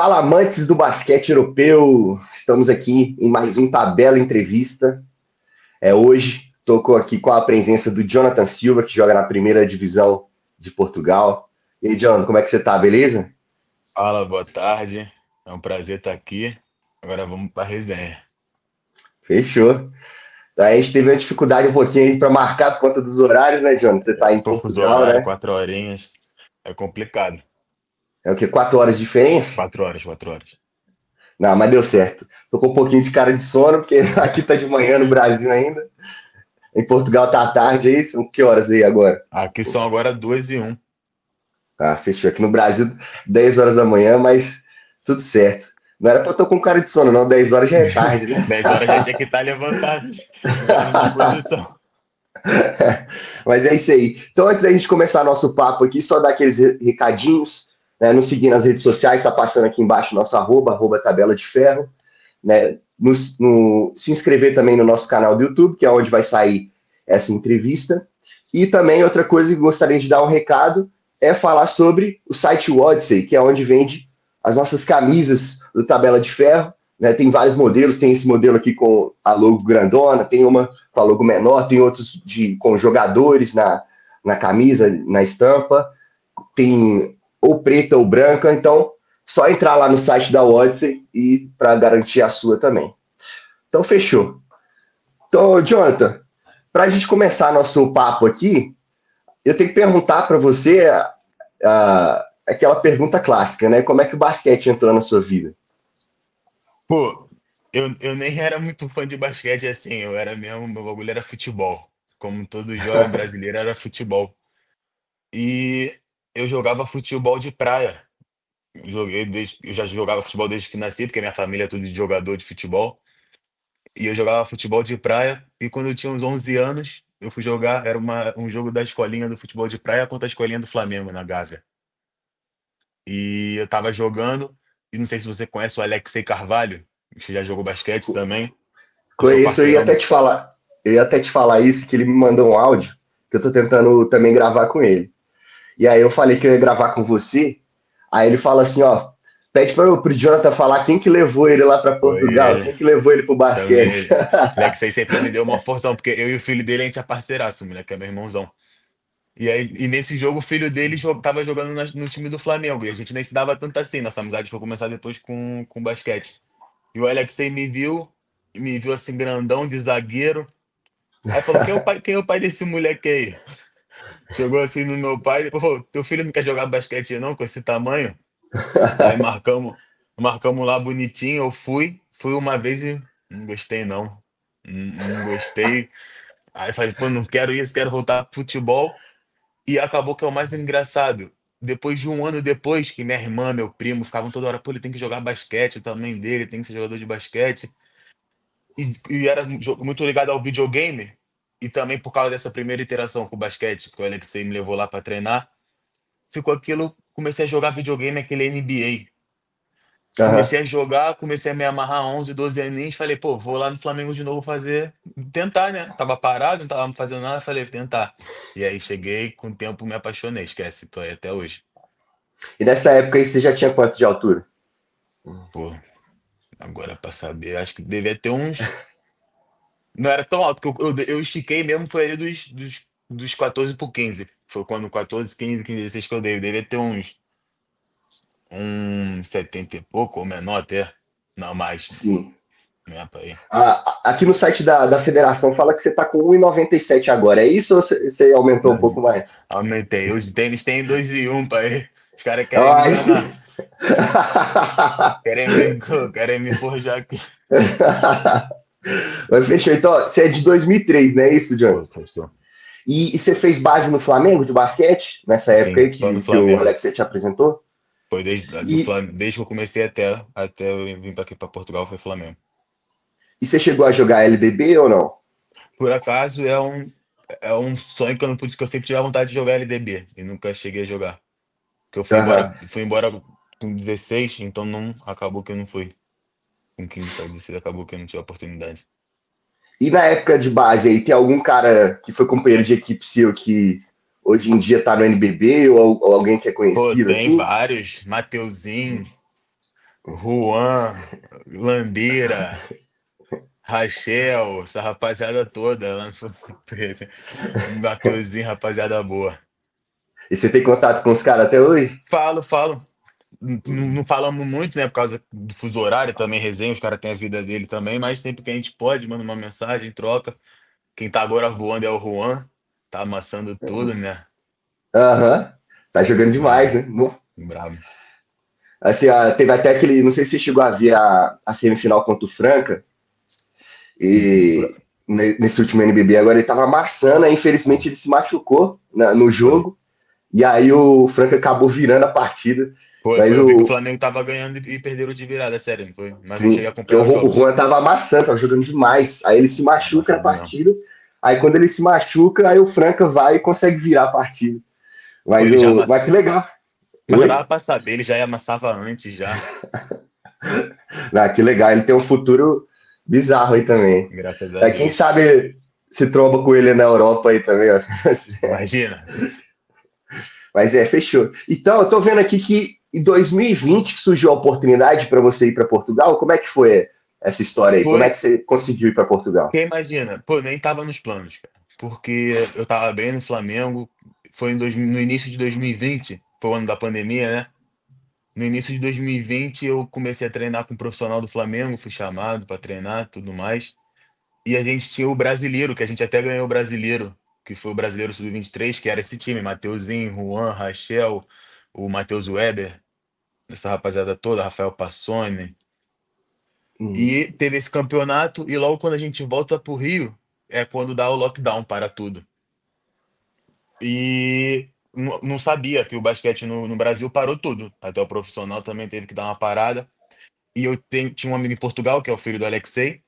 Fala, amantes do basquete europeu! Estamos aqui em mais um Tabela Entrevista. Hoje estou aqui com a presença do Jonathan Silva, que joga na primeira divisão de Portugal. E aí, Jonathan, como é que você tá, beleza? Fala, boa tarde. É um prazer estar aqui. Agora vamos para a resenha. Fechou. A gente teve uma dificuldade um pouquinho aí para marcar por conta dos horários, né, Jonathan? Você está em Pro fuso Portugal, horário, né? 4 horinhas. É complicado. É o quê? 4 horas de diferença? 4 horas, 4 horas. Não, mas deu certo. Tô com um pouquinho de cara de sono, porque aqui tá de manhã no Brasil ainda. Em Portugal tá à tarde, é isso? Que horas aí agora? Aqui são agora 2 e 1. Ah, fechou. Aqui no Brasil, 10 horas da manhã, mas tudo certo. Não era pra eu tô com cara de sono, não. 10 horas já é tarde, né? 10 horas já tinha que estar levantado, já em disposição. Mas é isso aí. Então, antes da gente começar nosso papo aqui, só dar aqueles recadinhos, né? Nos seguir nas redes sociais, tá passando aqui embaixo nosso arroba Tabela de Ferro, né? Se inscrever também no nosso canal do YouTube, que é onde vai sair essa entrevista. E também outra coisa que gostaria de dar um recado é falar sobre o site Odyssey, que é onde vende as nossas camisas do Tabela de Ferro. Né? Tem vários modelos, tem esse modelo aqui com a logo grandona, tem uma com a logo menor, tem outros com jogadores na camisa, na estampa, tem ou preta ou branca, então só entrar lá no site da Odyssey e para garantir a sua também. Então, fechou. Então, Jonathan, para a gente começar nosso papo aqui, eu tenho que perguntar para você aquela pergunta clássica, né? Como é que o basquete entrou na sua vida? Pô, eu nem era muito fã de basquete assim, eu era mesmo, meu bagulho era futebol. Como todo jovem brasileiro, era futebol. E eu jogava futebol de praia. Eu já jogava futebol desde que nasci, porque minha família é tudo de jogador de futebol. E eu jogava futebol de praia. E quando eu tinha uns 11 anos, eu fui jogar. Era um jogo da escolinha do futebol de praia contra a escolinha do Flamengo, na Gávea. E eu tava jogando. E não sei se você conhece o Alexei Carvalho, que já jogou basquete também. Eu sou Conheço, parceirão do. eu ia até te falar isso, que ele me mandou um áudio, que eu tô tentando também gravar com ele. E aí eu falei que eu ia gravar com você, aí ele fala assim, ó, pede pro Jonathan falar quem que levou ele lá para Foi Portugal, ele. quem que levou ele pro Também basquete. ele. Alexei sempre me deu uma forção, porque eu e o filho dele, a gente é parceiraço, moleque, é meu irmãozão. E aí, e nesse jogo, o filho dele tava jogando no time do Flamengo. E a gente nem se dava tanto assim. Nossa amizade foi começar depois com basquete. E o Alexei me viu assim, grandão de zagueiro. Aí falou: quem é o pai desse moleque aí? Chegou assim no meu pai, depois falou: teu filho não quer jogar basquete, não, com esse tamanho? Aí marcamos lá bonitinho. Eu fui uma vez e não gostei, não. Não gostei. Aí falei: pô, não quero isso, quero voltar pro futebol. E acabou que é o mais engraçado. Depois de um ano depois, que minha irmã, meu primo, ficavam toda hora, pô, ele tem que jogar basquete, o tamanho dele, tem que ser jogador de basquete. E era muito ligado ao videogame. E também por causa dessa primeira interação com o basquete, que o Alexei me levou lá para treinar, ficou aquilo, comecei a jogar videogame, aquele NBA. Aham. Comecei a jogar, comecei a me amarrar 11, 12 aninhos, falei, pô, vou lá no Flamengo de novo tentar, né? Tava parado, não tava fazendo nada, falei, tentar. E aí cheguei, com o tempo me apaixonei, esquece, tô aí até hoje. E nessa época aí você já tinha quanto de altura? Pô, agora pra saber, acho que devia ter uns. Não era tão alto, porque eu estiquei mesmo, foi ali dos 14 pro 15. Foi quando 14, 15, 15, 16 que eu dei. Eu devia ter uns 70 e pouco, ou menor até. Não, mais. Sim. Não é pra ir. Aqui no site da federação fala que você tá com 1,97 agora, é isso ou você aumentou um Não, pouco mais? aumentei. Os tênis têm 2 e 1 pra ir. Os caras querem me Ah, aí enganar. sim. Querem me forjar aqui. Mas fechou. Então, ó, você é de 2003, não é isso, John? Pô, professor. E você fez base no Flamengo de basquete, nessa época Sim, aí só no que o Flamengo. Alex te apresentou? Foi E, Desde que eu comecei até eu vir pra aqui pra Portugal, foi Flamengo. e você chegou a jogar LDB ou não? Por acaso é um sonho que eu não pude, que eu sempre tive a vontade de jogar LDB e nunca cheguei a jogar. Porque eu Aham. fui embora com 16, então não acabou que eu não fui. Com 15 para 16 acabou que eu não tive a oportunidade. E na época de base aí, tem algum cara que foi companheiro de equipe seu que hoje em dia tá no NBB ou alguém que é Pô, conhecido tem assim? vários, Mateuzinho, Juan, Landeira, Rachel, essa rapaziada toda lá no Mateuzinho, rapaziada boa. E você tem contato com os caras até hoje? Falo, falo. Não falamos muito, né, por causa do fuso horário também, resenha, os caras têm a vida dele também, mas sempre que a gente pode, manda uma mensagem, troca. Quem tá agora voando é o Juan, tá amassando tudo, né? Aham. Tá jogando demais, Brabo, né? brabo. Assim, teve até aquele. Não sei se você chegou a ver a semifinal contra o Franca, e nesse último NBB agora ele tava amassando, aí infelizmente ele se machucou no Foi. jogo, e aí o Franca acabou virando a partida. Foi, Mas eu vi que o o. Flamengo tava ganhando e perderam de virada, é sério, não foi? Mas não cheguei a Sim, porque acompanhar os O jogos. Juan tava amassando, tava jogando demais. Aí ele se Tá machuca na amassando mesmo. partida. Aí quando ele se machuca, aí o Franca vai e consegue virar a partida. Pô, Mas, ele já mas que legal. Mas já dava Oi? pra saber, ele já amassava antes já. Ah, que legal. Ele tem um futuro bizarro aí também. Graças a É, quem Deus. sabe se tromba com ele na Europa aí também, ó. Imagina. Mas fechou. Então, eu tô vendo aqui que em 2020 que surgiu a oportunidade para você ir para Portugal. Como é que foi essa história aí? Como é Foi, que você conseguiu ir para Portugal? quem imagina? Pô, nem tava nos planos, cara. Porque eu tava bem no Flamengo. Foi no início de 2020, foi o ano da pandemia, né? No início de 2020 eu comecei a treinar com um profissional do Flamengo, fui chamado pra treinar, tudo mais. E a gente tinha o brasileiro, que a gente até ganhou o brasileiro, que foi o brasileiro sub-23, que era esse time, Mateuzinho, Juan, Rachel, o Matheus Weber, essa rapaziada toda, Rafael Passoni. Uhum. E teve esse campeonato, e logo quando a gente volta pro Rio, é quando dá o lockdown para tudo. E não sabia que o basquete no Brasil parou tudo. Até o profissional também teve que dar uma parada. E eu tinha um amigo em Portugal, que é o filho do Alexei,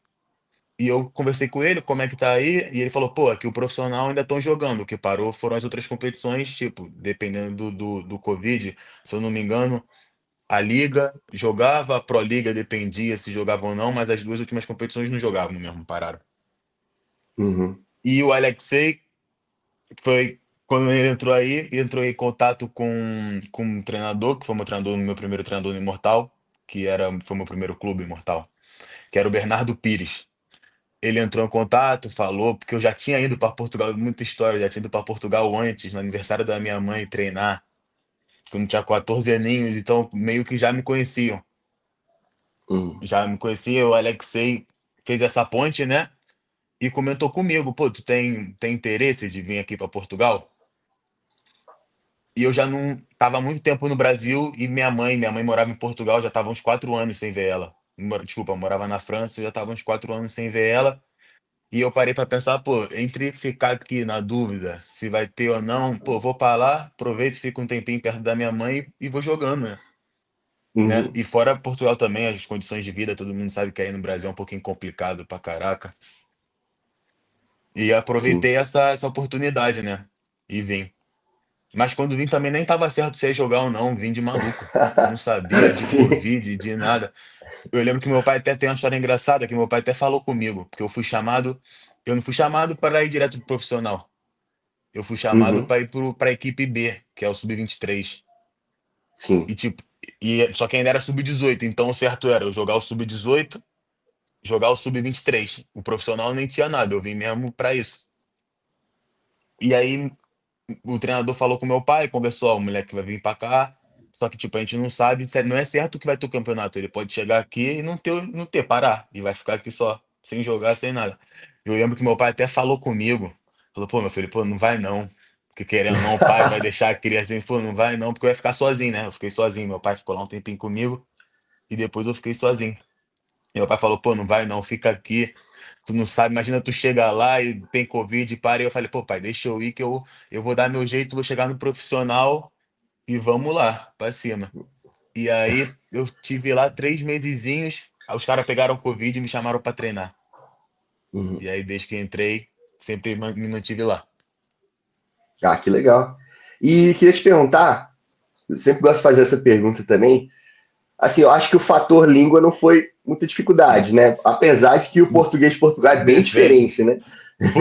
e eu conversei com ele, como é que tá aí? E ele falou, pô, aqui o profissional ainda estão jogando, o que parou foram as outras competições, tipo, dependendo do Covid, se eu não me engano, a Liga jogava, a Pro Liga dependia se jogava ou não, mas as duas últimas competições não jogavam mesmo, pararam. Uhum. E o Alexei foi, quando ele entrou aí, entrou em contato com um treinador, que foi meu treinador, meu primeiro treinador no Imortal, foi meu primeiro clube Imortal, que era o Bernardo Pires. Ele entrou em contato, falou, porque eu já tinha ido para Portugal, muita história, eu já tinha ido para Portugal antes, no aniversário da minha mãe, treinar, quando eu tinha 14 aninhos, então meio que já me conheciam. Uhum. Já me conhecia, o Alexei fez essa ponte, né? E comentou comigo, pô, tu tem interesse de vir aqui para Portugal? E eu já não tava há muito tempo no Brasil e minha mãe morava em Portugal, já tava uns 4 anos sem ver ela. Desculpa, eu morava na França, eu já tava uns 4 anos sem ver ela. E eu parei para pensar, pô, entre ficar aqui na dúvida se vai ter ou não, pô, vou para lá, aproveito, fico um tempinho perto da minha mãe e vou jogando, né? Uhum. E fora Portugal também, as condições de vida, todo mundo sabe que aí no Brasil é um pouquinho complicado pra caraca. E Sim. aproveitei essa oportunidade, né? E vim. Mas quando vim também nem tava certo se ia jogar ou não, vim de maluco. Não sabia de Sim. Covid, de nada. Eu lembro que meu pai até tem uma história engraçada, que meu pai até falou comigo, porque eu não fui chamado para ir direto pro profissional. Eu fui chamado Uhum. para ir para a equipe B, que é o sub-23. Sim. E tipo, só que ainda era sub-18, então o certo era eu jogar o sub-18, jogar o sub-23. O profissional nem tinha nada, eu vim mesmo para isso. E aí o treinador falou com meu pai, conversou, ó, o moleque vai vir para cá. Só que tipo, a gente não sabe, não é certo que vai ter o campeonato. Ele pode chegar aqui e não ter, parar e vai ficar aqui só, sem jogar, sem nada. Eu lembro que meu pai até falou comigo. Falou, pô, meu filho, pô, não vai não. Porque querendo ou não, o pai vai deixar a criança assim, pô, não vai não, porque eu ia ficar sozinho, né? Eu fiquei sozinho. Meu pai ficou lá um tempinho comigo e depois eu fiquei sozinho. E meu pai falou, pô, não vai não, fica aqui. Tu não sabe, imagina tu chegar lá e tem Covid e para. E eu falei, pô, pai, deixa eu ir que eu vou dar meu jeito, vou chegar no profissional e vamos lá, pra cima. E aí eu tive lá 3 mesezinhos, aí os caras pegaram Covid e me chamaram pra treinar. Uhum. E aí desde que entrei, sempre me mantive lá. Ah, que legal. E queria te perguntar, eu sempre gosto de fazer essa pergunta também. Assim, eu acho que o fator língua não foi muita dificuldade, né? Apesar de que o português de Portugal é bem Depende. diferente, né? Pô,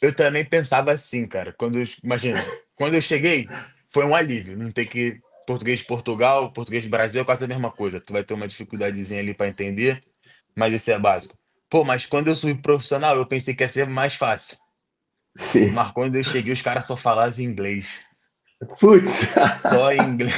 eu também pensava assim, cara. Imagina, quando eu cheguei, foi um alívio, não ter que. português de Portugal, português do Brasil é quase a mesma coisa. Tu vai ter uma dificuldadezinha ali para entender, mas isso é básico. Pô, mas quando eu fui profissional, eu pensei que ia ser mais fácil. Sim. Mas quando eu cheguei, os caras só falavam inglês. Putz. Só inglês.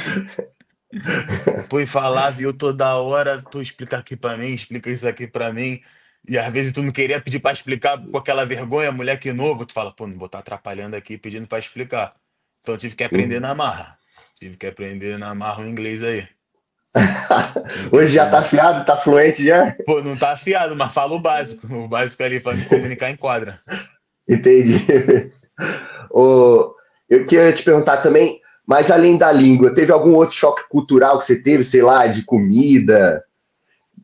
Pô, e falava e eu toda hora, tu explica aqui pra mim, explica isso aqui pra mim. E às vezes tu não queria pedir pra explicar com aquela vergonha, moleque novo, tu fala, pô, não vou estar atrapalhando aqui pedindo pra explicar. Então eu tive que aprender na marra. Tive que aprender na marra o inglês aí. Tive que Hoje já tá aprender. afiado, tá fluente já? Pô, não tá afiado, mas fala o básico ali pra me comunicar em quadra. Entendi. Ô, eu queria te perguntar também, mas além da língua, teve algum outro choque cultural que você teve, sei lá, de comida,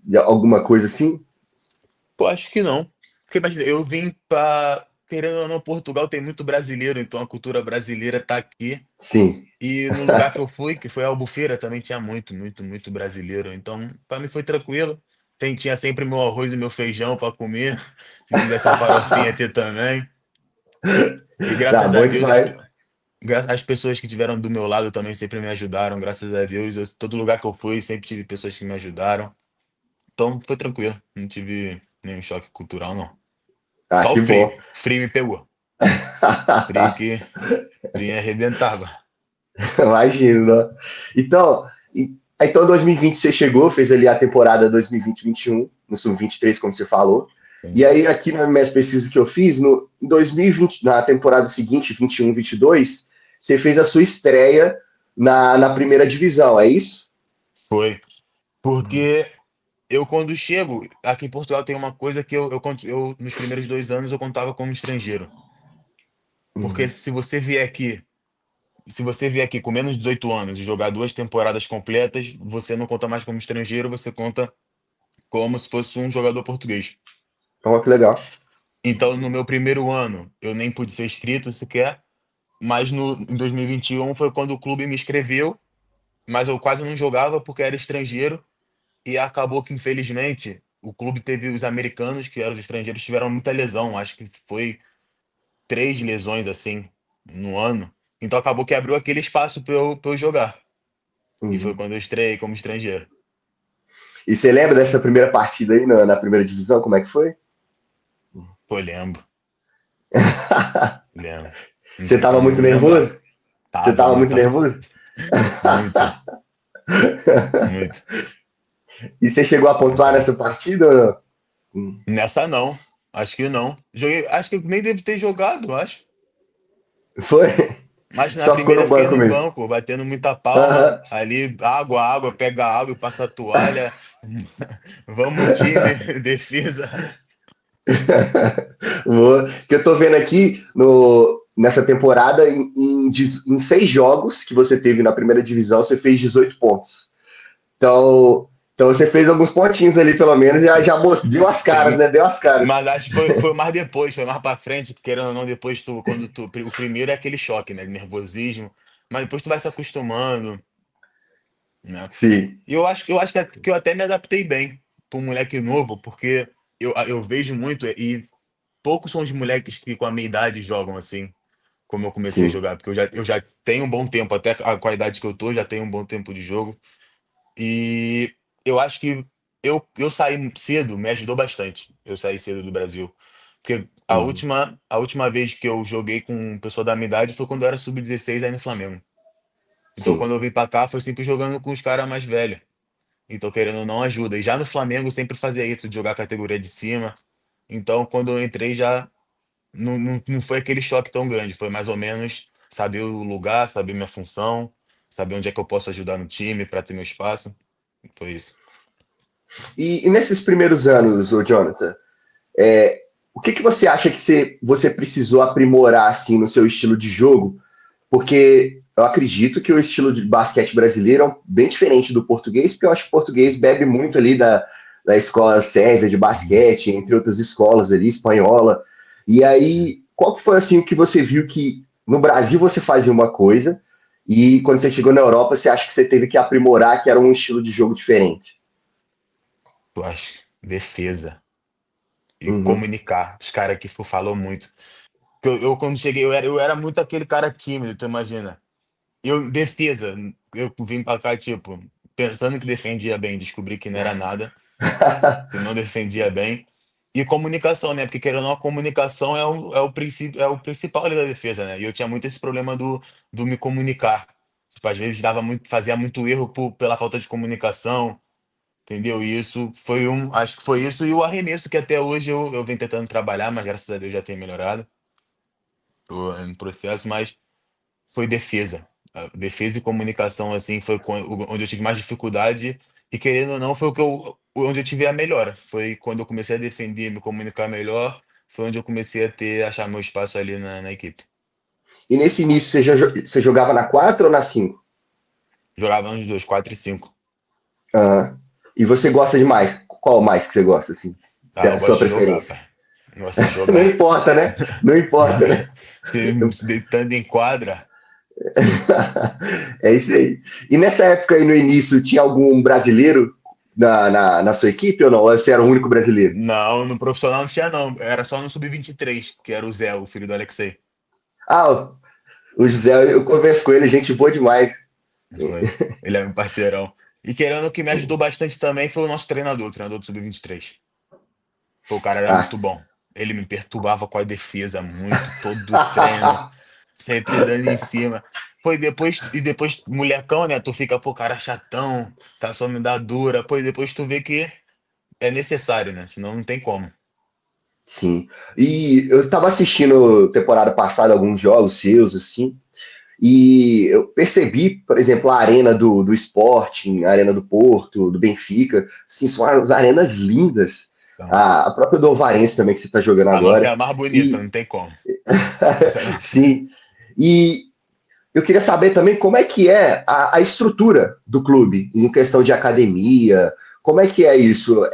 de alguma coisa assim? Pô, acho que não. Porque imagina, eu vim pra. Querendo ou não, Portugal tem muito brasileiro, então a cultura brasileira tá aqui. Sim. E no lugar que eu fui, que foi a Albufeira, também tinha muito, muito, muito brasileiro. Então, para mim foi tranquilo. Tinha sempre meu arroz e meu feijão para comer. Se quisesse uma farofinha, ter também. E Tá graças a bom Deus, demais. as pessoas que tiveram do meu lado também sempre me ajudaram. Graças a Deus, todo lugar que eu fui, sempre tive pessoas que me ajudaram. Então, foi tranquilo. Não tive nenhum choque cultural, não. Ah, Só o que frio. bom. Frio me pegou. Frio que frio me arrebentava. Imagino, né? Então, então, em 2020 você chegou, fez ali a temporada 2020-21, no Sub-23, como você falou. E Sim. aí, aqui na minha pesquisa que eu fiz, no, em 2020, na temporada seguinte, 21-22, você fez a sua estreia na primeira divisão, é isso? Foi. Porque eu quando chego, aqui em Portugal tem uma coisa que nos primeiros 2 anos eu contava como estrangeiro. Porque Uhum. se você vier aqui com menos de 18 anos e jogar 2 temporadas completas, você não conta mais como estrangeiro, você conta como se fosse um jogador português. Então, que legal. Então, no meu primeiro ano, eu nem pude ser inscrito sequer, mas em 2021 foi quando o clube me inscreveu, mas eu quase não jogava porque era estrangeiro. E acabou que, infelizmente, o clube teve os americanos, que eram os estrangeiros, tiveram muita lesão. Acho que foi 3 lesões assim no ano. Então acabou que abriu aquele espaço para eu jogar. E foi Uhum. quando eu estreiei como estrangeiro. E você lembra dessa primeira partida aí na primeira divisão? Como é que foi? Pô, lembro, lembro. Não Você tem estava como muito não lembrar. nervoso? Você Tava estava muito muito, nervoso? muito, muito. E você chegou a pontuar Muito. nessa partida? Nessa não. Acho que não. Joguei, acho que eu nem devo ter jogado, acho. Foi? Mas na Só ficou primeira no eu fiquei banco no mesmo. banco, batendo muita palma, Aham. ali, água, água, pega água e passa a toalha. Vamos, time, defesa. Que eu tô vendo aqui nessa temporada, em 6 jogos que você teve na primeira divisão, você fez 18 pontos. Então você fez alguns pontinhos ali, pelo menos, já deu as caras, Sim. né? Deu as caras. Mas acho que foi mais depois, foi mais pra frente, porque querendo ou não, depois o primeiro é aquele choque, né? Nervosismo. Mas depois tu vai se acostumando, né? Sim, E eu acho que eu até me adaptei bem para um moleque novo, porque eu vejo muito, e poucos são os moleques que com a minha idade jogam assim, como eu comecei a sim. jogar, porque eu já tenho um bom tempo, até com a idade que eu tô, já tenho um bom tempo de jogo. E eu acho que eu sair cedo me ajudou bastante. Eu sair cedo do Brasil. Porque a Uhum. última, a última vez que eu joguei com um pessoa da minha idade foi quando eu era sub-16 aí no Flamengo. Então Sim. quando eu vim pra cá foi sempre jogando com os caras mais velhos. Então querendo ou não ajuda. E já no Flamengo eu sempre fazia isso, de jogar a categoria de cima. Então quando eu entrei já não foi aquele choque tão grande. Foi mais ou menos saber o lugar, saber minha função, saber onde é que eu posso ajudar no time para ter meu espaço. Foi isso. E nesses primeiros anos, ô Jonathan, o que você acha que você precisou aprimorar assim no seu estilo de jogo? Porque eu acredito que o estilo de basquete brasileiro é bem diferente do português, porque eu acho que o português bebe muito ali da escola sérvia de basquete, entre outras escolas ali, espanhola. E aí, qual que foi assim o que você viu que no Brasil você fazia uma coisa e quando você chegou na Europa você acha que você teve que aprimorar, que era um estilo de jogo diferente? Eu acho. Defesa e Uhum. comunicar. Os caras que falou muito. Quando cheguei, eu era muito aquele cara tímido, tu imagina. defesa, eu vim pra cá, tipo, pensando que defendia bem, descobri que não era nada, que não defendia bem. E comunicação, né? Porque querendo ou não, a comunicação é o principal ali da defesa, né? E eu tinha muito esse problema do me comunicar. Tipo, às vezes fazia muito erro pela falta de comunicação, entendeu? E isso foi acho que foi isso e o arremesso que até hoje eu venho tentando trabalhar, mas graças a Deus já tem melhorado. Tô no processo, mas foi defesa. Defesa e comunicação, assim, foi onde eu tive mais dificuldade e querendo ou não, foi onde eu tive a melhora. Foi quando eu comecei a defender, me comunicar melhor, foi onde eu comecei achar meu espaço ali na equipe. E nesse início, você jogava na 4 ou na 5? Jogava nos dois, 4 e 5. Aham. E você gosta de mais? Qual mais que você gosta, assim? Se Ah, é eu a sua gosto de jogar, preferência? pai. Eu gosto de Não jogar. importa, né? Não importa, né? Se deitando em quadra, É isso aí. E nessa época aí, no início, tinha algum brasileiro na sua equipe ou não? Ou você era o único brasileiro? não, no profissional não tinha não. Era só no sub-23 que era o Zé, o filho do Alexei. Ah, o José, eu converso com ele, gente boa demais. Foi. Ele é meu parceirão. E querendo o que me ajudou bastante também foi o nosso treinador, o treinador do Sub-23. Pô, o cara era Ah, muito bom. Ele me perturbava com a defesa muito, todo treino, sempre dando em cima. Depois, molecão, né? Tu fica, pô, cara chatão, tá só me dá dura. Pô, e depois tu vê que é necessário, né? Senão não tem como. sim. E eu tava assistindo temporada passada alguns jogos seus, assim, e eu percebi, por exemplo, a arena do Sporting, a arena do Porto, do Benfica, assim, são as arenas lindas. Então, A própria do Alvarense também, que você está jogando a nossa é agora. a mais bonita, E não tem como. Nossa, sim. E eu queria saber também como é que é a estrutura do clube, em questão de academia, como é que é isso?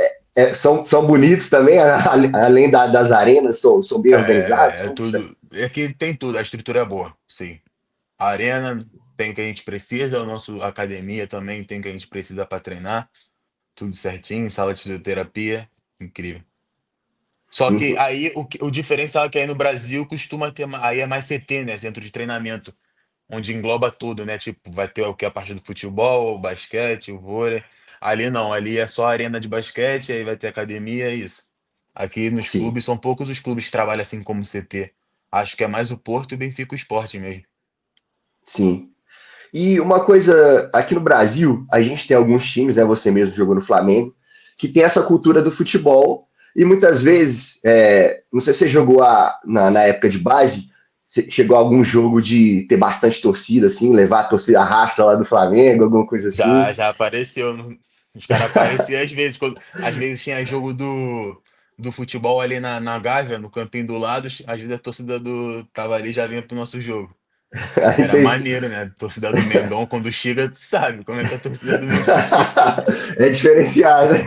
São bonitos também, além das arenas, são bem organizados? é Como que isso é? tudo. É que tem tudo, a estrutura é boa, sim. A arena tem o que a gente precisa, a nossa academia também tem o que a gente precisa para treinar, tudo certinho, sala de fisioterapia, incrível. Só que Uhum. aí o diferencial é que aí no Brasil costuma ter, aí é mais CT, né, centro de treinamento, onde engloba tudo, né, tipo, vai ter o que a parte do futebol, o basquete, o vôlei. Ali não, ali é só arena de basquete, aí vai ter academia, é isso. Aqui nos Sim, clubes, são poucos os clubes que trabalham assim como CT. Acho que é mais o Porto e o Benfica o Sport mesmo. sim. E uma coisa, aqui no Brasil, a gente tem alguns times, né? Você mesmo jogou no Flamengo, que tem essa cultura do futebol, e muitas vezes, não sei se você jogou na época de base, você chegou a algum jogo de ter bastante torcida, assim, levar a torcida, a raça lá do Flamengo, alguma coisa assim. Já apareceu. Os caras apareciam às vezes. Às vezes tinha jogo do futebol ali na Gávea, no campinho do lado. Às vezes a torcida do tava ali já vinha pro nosso jogo. Que era Entendi. maneiro, né? A torcida do Mengão, quando chega, tu sabe como é que a torcida do Mengão chega. É diferenciado, né?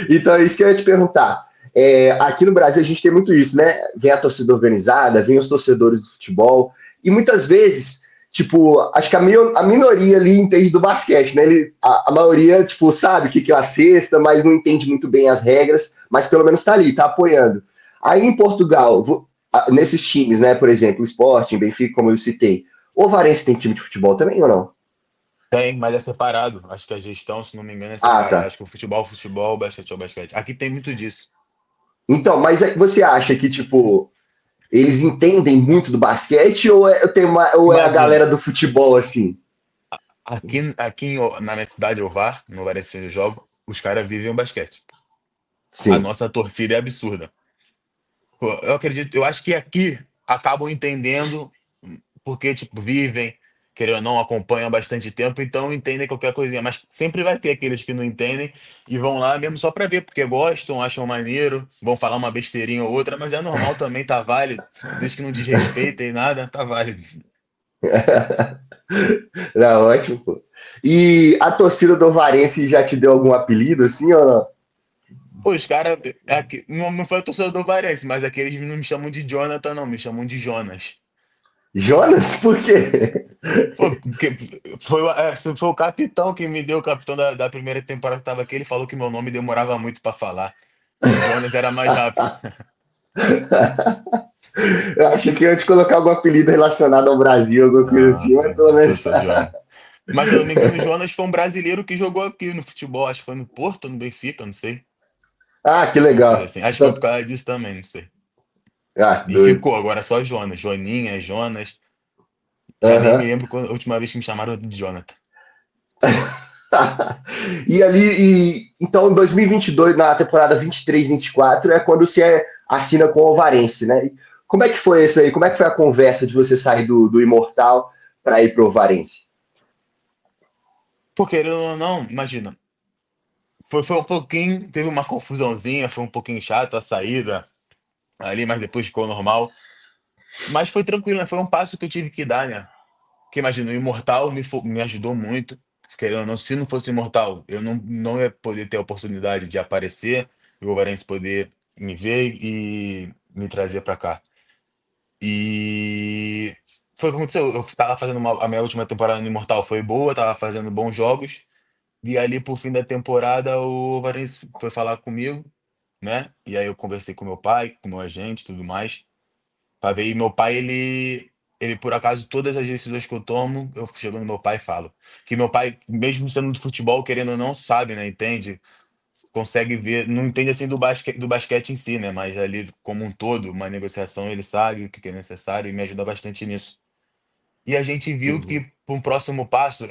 Então, é isso que eu ia te perguntar. Aqui no Brasil a gente tem muito isso, né? Vem a torcida organizada, vem os torcedores do futebol, e muitas vezes, tipo, acho que a minoria ali entende do basquete, né? A maioria, tipo, sabe o que é a cesta, mas não entende muito bem as regras, mas pelo menos tá ali, tá apoiando. Aí em Portugal, nesses times, né? Por exemplo, o Sporting, Benfica, como eu citei, o Varense tem time de futebol também ou não? Tem, mas é separado. Acho que a gestão, se não me engano, é Ah, separada. tá. Acho que o futebol, é futebol, o basquete é o basquete. Aqui tem muito disso. Então, mas você acha que, tipo, eles entendem muito do basquete ou é a Imagina, galera do futebol assim? na minha cidade, Ovar, no Varecense onde eu jogo, os caras vivem o basquete. A Sim, nossa torcida é absurda. Pô, eu acredito, eu acho que aqui acabam entendendo, porque, tipo, vivem, querendo ou não, acompanham há bastante tempo, então entendem qualquer coisinha. Mas sempre vai ter aqueles que não entendem e vão lá mesmo só pra ver, porque gostam, acham maneiro, vão falar uma besteirinha ou outra, mas é normal também, tá válido. Desde que não desrespeitem nada, tá válido. não, ótimo, pô. E a torcida do Varense já te deu algum apelido assim ou não? Pô, os caras, não foi o torcedor do Varense, mas aqueles não me chamam de Jonathan, não, me chamam de Jonas. Jonas? Por quê? Pô, porque foi o capitão que me deu, o capitão da primeira temporada que tava aqui, ele falou que meu nome demorava muito pra falar. E o Jonas era mais rápido. Eu achei que eu ia te colocar algum apelido relacionado ao Brasil, alguma coisa Ah, assim, mas pelo eu menos. sou Jonas. Mas se eu não me engano, o Jonas foi um brasileiro que jogou aqui no futebol. Acho que foi no Porto, no Benfica, não sei. Ah, que Foi uma coisa legal. assim. Acho que foi por Então, causa disso também, não sei. ah, E doido. ficou, agora só Jonas. Joaninha, Jonas. Já nem me Aham. lembro quando, a última vez que me chamaram de Jonathan. E ali, então, em 2022, na temporada 23, 24, é quando você assina com o Alvarense, né? Como é que foi isso aí? Como é que foi a conversa de você sair do Imortal para ir pro Alvarense? Pô, querendo ou não, imagina. Foi um pouquinho, teve uma confusãozinha, foi um pouquinho chato a saída ali, mas depois ficou normal. Mas foi tranquilo, né? Foi um passo que eu tive que dar, né? Porque imagina, o Imortal me ajudou muito. Querendo ou não, se não fosse Imortal, eu não ia poder ter a oportunidade de aparecer, e o Wolverine poder me ver e me trazer pra cá. E foi o que aconteceu. Eu tava fazendo a minha última temporada no Imortal foi boa, tava fazendo bons jogos. E ali pro fim da temporada o Wolverine foi falar comigo, né? E aí eu conversei com meu pai, com meu agente, e tudo mais. Pra ver, e meu pai, ele por acaso, todas as decisões que eu tomo, eu chego no meu pai e falo. Que meu pai, mesmo sendo do futebol, querendo ou não, sabe, né? Entende? Consegue ver, não entende assim do basquete em si, né? Mas ali como um todo, uma negociação, ele sabe o que é necessário e me ajuda bastante nisso. E a gente viu que Uhum. para um próximo passo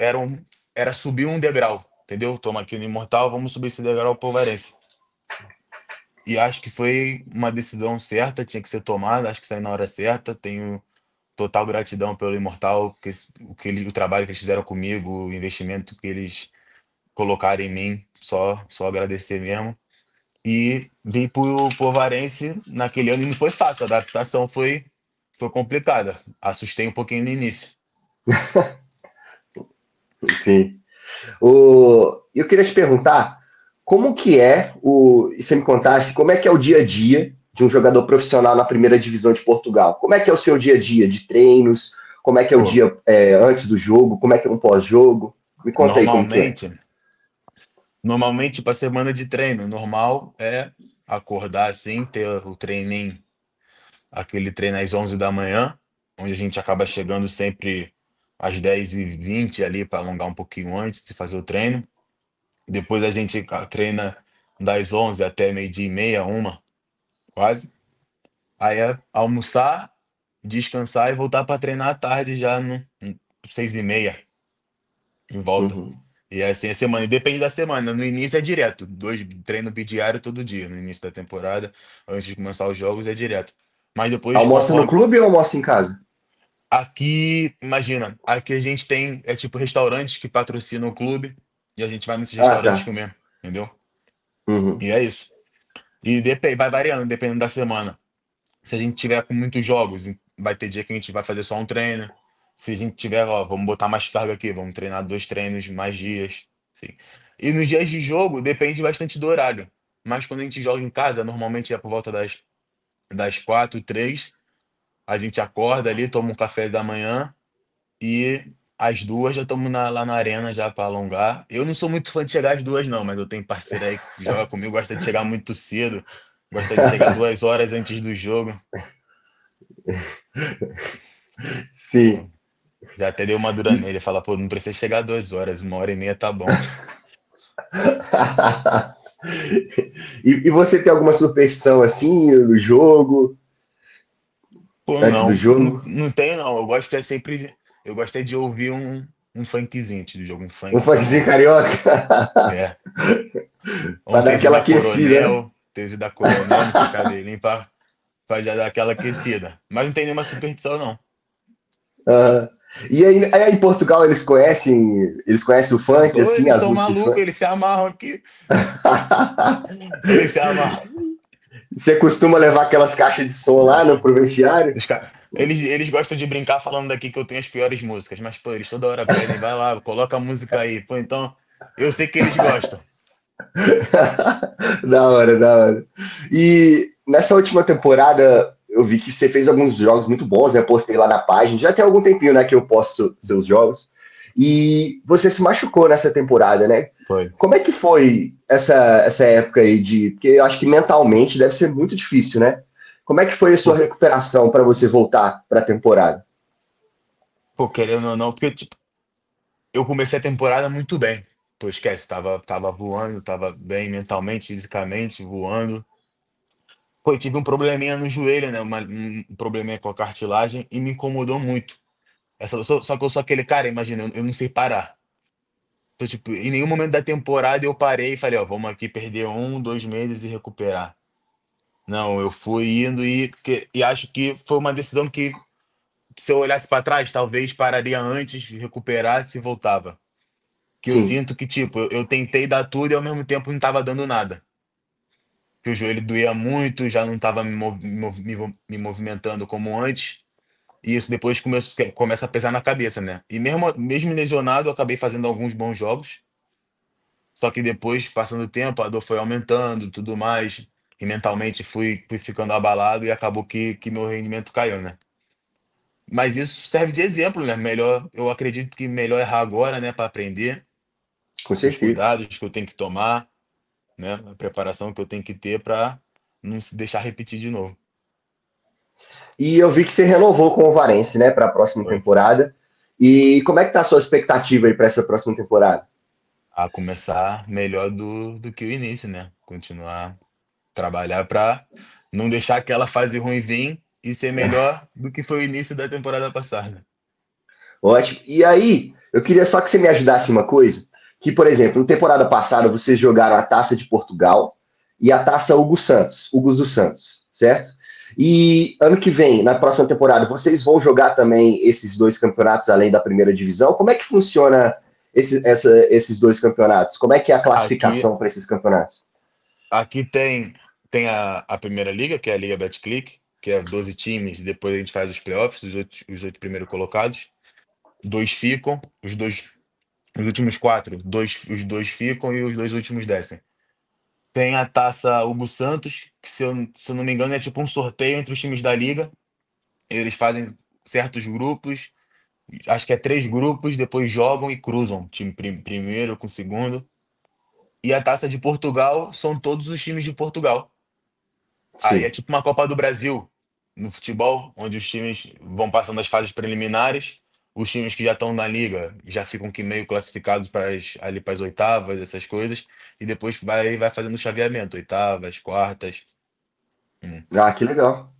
era subir um degrau, entendeu? Toma aqui no Imortal, vamos subir esse degrau pro Palmeirense. E acho que foi uma decisão certa, tinha que ser tomada, acho que saiu na hora certa. Tenho total gratidão pelo Imortal, o trabalho que eles fizeram comigo, o investimento que eles colocaram em mim, só agradecer mesmo. E vim pro Varense naquele ano e não foi fácil, a adaptação foi complicada. Assustei um pouquinho no início. Sim. Eu queria te perguntar como que é e você me contasse como é que é o dia a dia de um jogador profissional na primeira divisão de Portugal. Como é que é o seu dia a dia de treinos? Como é que é o Pô, dia antes do jogo? Como é que é um pós-jogo? Me conta aí como que é. normalmente, normalmente para semana de treino, normal é acordar assim, ter o treininho, aquele treino às 11 da manhã, onde a gente acaba chegando sempre às 10h20 ali para alongar um pouquinho antes de fazer o treino. Depois a gente treina das 11 até meio-dia e meia, uma, quase. Aí é almoçar, descansar e voltar para treinar à tarde já no 6h30, em volta. Uhum. E assim a semana, e depende da semana. No início é direto, dois treino bidiário todo dia. No início da temporada, antes de começar os jogos, é direto. Mas depois, Almoça no conforme. clube ou almoça em casa? Aqui, imagina, aqui a gente tem, tipo restaurantes que patrocinam o clube e a gente vai nesses Ah, restaurantes tá. comer, entendeu? Uhum. E é isso. E vai variando, dependendo da semana. Se a gente tiver com muitos jogos, vai ter dia que a gente vai fazer só um treino. Se a gente tiver, ó, vamos botar mais carga aqui, vamos treinar 2 treinos mais dias. Sim. E nos dias de jogo, depende bastante do horário. Mas quando a gente joga em casa, normalmente é por volta das 4, 3. A gente acorda ali, toma um café da manhã e às 2 já estamos lá na arena já para alongar. Eu não sou muito fã de chegar às 2 não, mas eu tenho parceiro aí que joga comigo, gosta de chegar muito cedo, gosta de chegar 2 horas antes do jogo. Pô, Sim. já até deu uma dura nele, fala, pô, não precisa chegar 2 horas, 1h30 tá bom. E você tem alguma superstição assim no jogo, Pô, antes do jogo? não tenho não, eu gosto é sempre, eu gosto é de ouvir um funkzinho antes do jogo, um Um funk funkzinho quando, carioca? é, Pra um dar Tese aquela da aquecida, né? Coronel nesse cabelinho pra já dar aquela aquecida. Mas não tem nenhuma superstição não. Aham. E aí em Portugal eles conhecem o funk, Pô, assim, eles as são músicas de malucos, funk? eles se amarram aqui, eles se amarram. Você costuma levar aquelas caixas de som lá pro vestiário? Eles gostam de brincar falando daqui que eu tenho as piores músicas, mas, pô, eles toda hora pedem, vai lá, coloca a música aí. Pô, então, eu sei que eles gostam. Da hora, da hora. E nessa última temporada, eu vi que você fez alguns jogos muito bons, né? Postei lá na página. Já tem algum tempinho, né, que eu posto seus jogos. E você se machucou nessa temporada, né? Foi. Como é que foi essa época aí de. Porque eu acho que mentalmente deve ser muito difícil, né? Como é que foi a sua Pô, recuperação para você voltar para a temporada? pô, querendo ou não, porque tipo, eu comecei a temporada muito bem. Pô, esquece, tava voando, tava bem mentalmente, fisicamente, voando. Pô, eu tive um probleminha no joelho, né? Um probleminha com a cartilagem e me incomodou muito. Só que eu sou aquele cara, imagina, eu não sei parar. Então, tipo, em nenhum momento da temporada eu parei e falei, ó, vamos aqui perder 1, 2 meses e recuperar. Não, eu fui indo e acho que foi uma decisão que, se eu olhasse para trás, talvez pararia antes, recuperasse e voltava. Que eu Sim, sinto que, tipo, eu tentei dar tudo e ao mesmo tempo não tava dando nada. Que o joelho doía muito, já não tava me movimentando como antes. E isso depois começa a pesar na cabeça, né? E mesmo lesionado, eu acabei fazendo alguns bons jogos. Só que depois, passando o tempo, a dor foi aumentando, tudo mais. E mentalmente fui ficando abalado e acabou que meu rendimento caiu, né? Mas isso serve de exemplo, né? Melhor, eu acredito que melhor errar agora, né, para aprender com os certeza. cuidados que eu tenho que tomar, né? A preparação que eu tenho que ter para não se deixar repetir de novo. E eu vi que você renovou com o Varense, né, para a próxima Foi. temporada. E como é que tá a sua expectativa aí para essa próxima temporada? A começar melhor do que o início, né? Continuar trabalhar para não deixar aquela fase ruim vir e ser melhor do que foi o início da temporada passada. Ótimo. E aí, eu queria só que você me ajudasse uma coisa, que, por exemplo, na temporada passada vocês jogaram a Taça de Portugal e a Taça Hugo dos Santos, certo? E ano que vem, na próxima temporada, vocês vão jogar também esses dois campeonatos além da primeira divisão? Como é que funciona esses dois campeonatos? Como é que é a Aqui, classificação para esses campeonatos? aqui tem a primeira liga, que é a Liga Betclic, que é 12 times, depois a gente faz os playoffs, os oito primeiros colocados. Dois ficam, os últimos quatro, os dois ficam e os dois últimos descem. Tem a taça Hugo Santos, que se eu não me engano é tipo um sorteio entre os times da liga. Eles fazem certos grupos, acho que é 3 grupos, depois jogam e cruzam, time primeiro com segundo. E a taça de Portugal são todos os times de Portugal. Aí é Sim. tipo uma Copa do Brasil no futebol, onde os times vão passando as fases preliminares. Os times que já estão na liga já ficam que meio classificados ali para as oitavas, essas coisas, e depois vai fazendo o chaveamento, oitavas, quartas. Hum. Ah, que legal.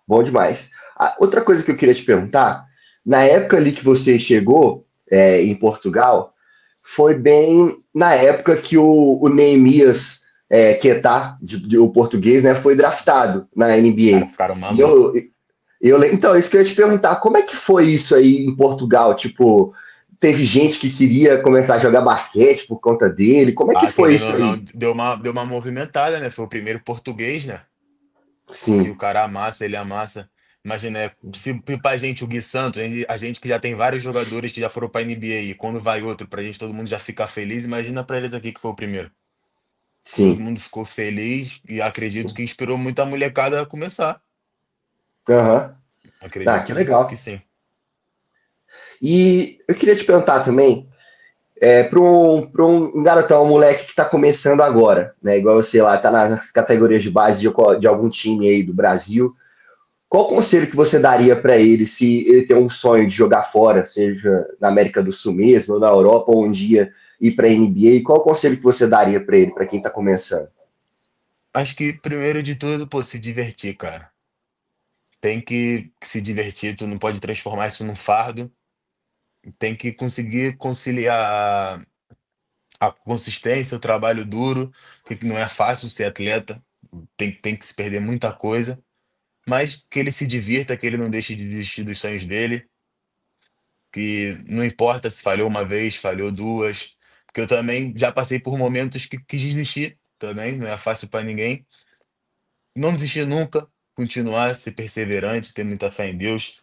Bom demais. Outra coisa que eu queria te perguntar, na época ali que você chegou em Portugal, foi bem na época que o Neemias Quetá, o português, né, foi draftado na Os caras ficaram NBA. E malucos. então, isso que eu ia te perguntar, como é que foi isso aí em Portugal? Tipo, teve gente que queria começar a jogar basquete por conta dele. Como é que Ah, foi querendo isso ou não, aí? deu uma movimentada, né? Foi o primeiro português, né? E o Sim, cara amassa, ele amassa. Imagina, se pra gente o Gui Santos, a gente que já tem vários jogadores que já foram pra NBA, e quando vai outro, pra gente todo mundo já ficar feliz, imagina pra eles aqui que foi o primeiro. Todo sim. mundo ficou feliz e acredito que inspirou muita molecada a começar. Aham. Ah, que Acredito que legal. sim. E eu queria te perguntar também, para um garotão, um moleque que está começando agora, né? Igual você lá, está nas categorias de base de algum time aí do Brasil. Qual conselho que você daria para ele se ele tem um sonho de jogar fora, seja na América do Sul mesmo, ou na Europa, ou um dia ir para a NBA? Qual conselho que você daria para ele, para quem está começando? Acho que primeiro de tudo, pô, se divertir, cara. Tem que se divertir, tu não pode transformar isso num fardo. Tem que conseguir conciliar a consistência, o trabalho duro, porque não é fácil ser atleta, tem que se perder muita coisa, mas que ele se divirta, que ele não deixe de desistir dos sonhos dele, que não importa se falhou uma vez, falhou duas, porque eu também já passei por momentos que quis desistir também, não é fácil para ninguém. Não desistir nunca, continuar, ser perseverante, ter muita fé em Deus,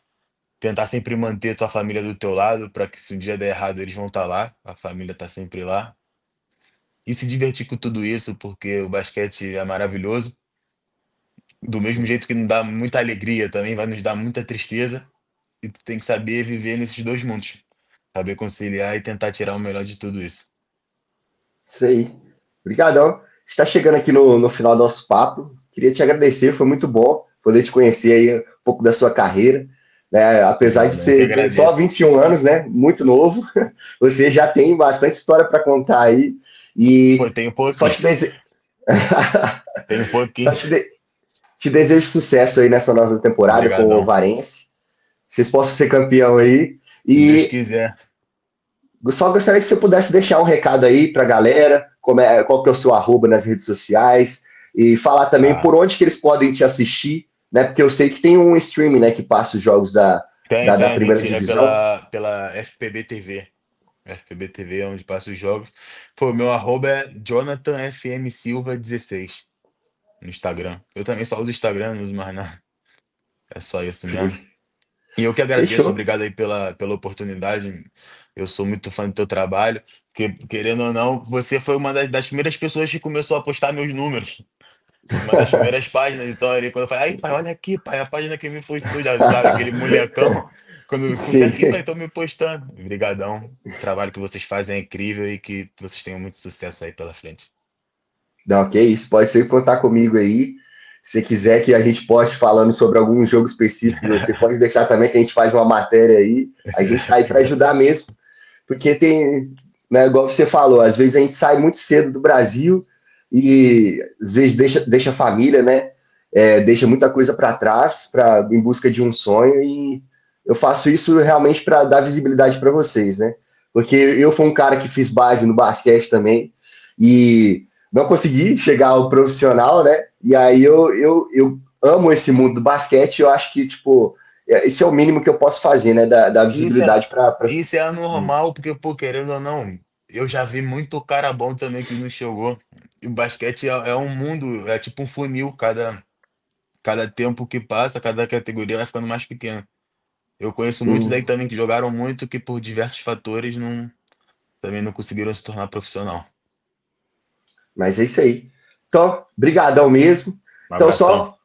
tentar sempre manter tua família do teu lado, para que se um dia der errado eles vão estar lá, a família tá sempre lá. E se divertir com tudo isso, porque o basquete é maravilhoso. Do mesmo jeito que nos dá muita alegria, também vai nos dar muita tristeza. E tu tem que saber viver nesses dois mundos. Saber conciliar e tentar tirar o melhor de tudo isso. Isso aí. Obrigadão. Está chegando aqui no final do nosso papo. Queria te agradecer, foi muito bom. poder te conhecer aí um pouco da sua carreira, né? Apesar de Obrigado, eu que ser ter só agradeço. 21 anos, né? Muito novo, você já tem bastante história para contar aí. E Pô, tem um só pouquinho. te, dese... Tem um pouquinho. só te desejo sucesso aí nessa nova temporada com o Obrigadão. Varense. Vocês possam ser campeão aí. Se Deus E quiser. só gostaria que você pudesse deixar um recado aí para a galera, qual que é o seu arroba nas redes sociais, e falar também por Ah, onde que eles podem te assistir, né? Porque eu sei que tem um streaming, né, que passa os jogos da a primeira gente é divisão. pela FPB TV. FPB TV é onde passa os jogos. Pô, meu arroba é Jonathan FM Silva 16 no Instagram. Eu também só uso Instagram, não uso mais nada. É só isso mesmo. E eu que agradeço, Fechou. obrigado aí pela oportunidade. Eu sou muito fã do teu trabalho, porque, querendo ou não, você foi uma das primeiras pessoas que começou a postar meus números. Uma das primeiras páginas, então ali, quando eu falei, ai pai, olha aqui, pai, a página que me postou, já sabe, aquele molecão. Quando eu comecei Sim. aqui, pai, tô me postando. Obrigadão. O trabalho que vocês fazem é incrível e que vocês tenham muito sucesso aí pela frente. Não, que isso, pode sempre contar comigo aí. Se quiser que a gente poste falando sobre algum jogo específico, você pode deixar também que a gente faz uma matéria aí. A gente está aí para ajudar mesmo. Porque tem, né, igual você falou, às vezes a gente sai muito cedo do Brasil e às vezes deixa a família, né? Deixa muita coisa para trás em busca de um sonho e eu faço isso realmente para dar visibilidade para vocês, né? Porque eu fui um cara que fiz base no basquete também e não consegui chegar ao profissional, né? E aí eu amo esse mundo do basquete e eu acho que, tipo, isso é o mínimo que eu posso fazer, né? Dar Isso é, visibilidade para. isso é anormal, porque, pô, querendo ou não, eu já vi muito cara bom também que não chegou. E o basquete é um mundo, é tipo um funil, cada tempo que passa, cada categoria vai ficando mais pequena. Eu conheço muitos aí também que jogaram muito que por diversos fatores também não conseguiram se tornar profissional. Mas é isso aí. Então, brigadão mesmo. Um Então, abração. só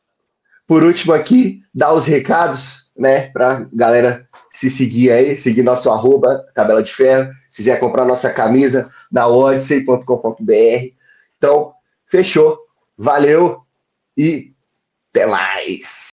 por último aqui, dar os recados, né, para galera se seguir aí, seguir nosso arroba, Tabela de Ferro, se quiser comprar nossa camisa na odyssey.com.br. Então, fechou. Valeu e até mais.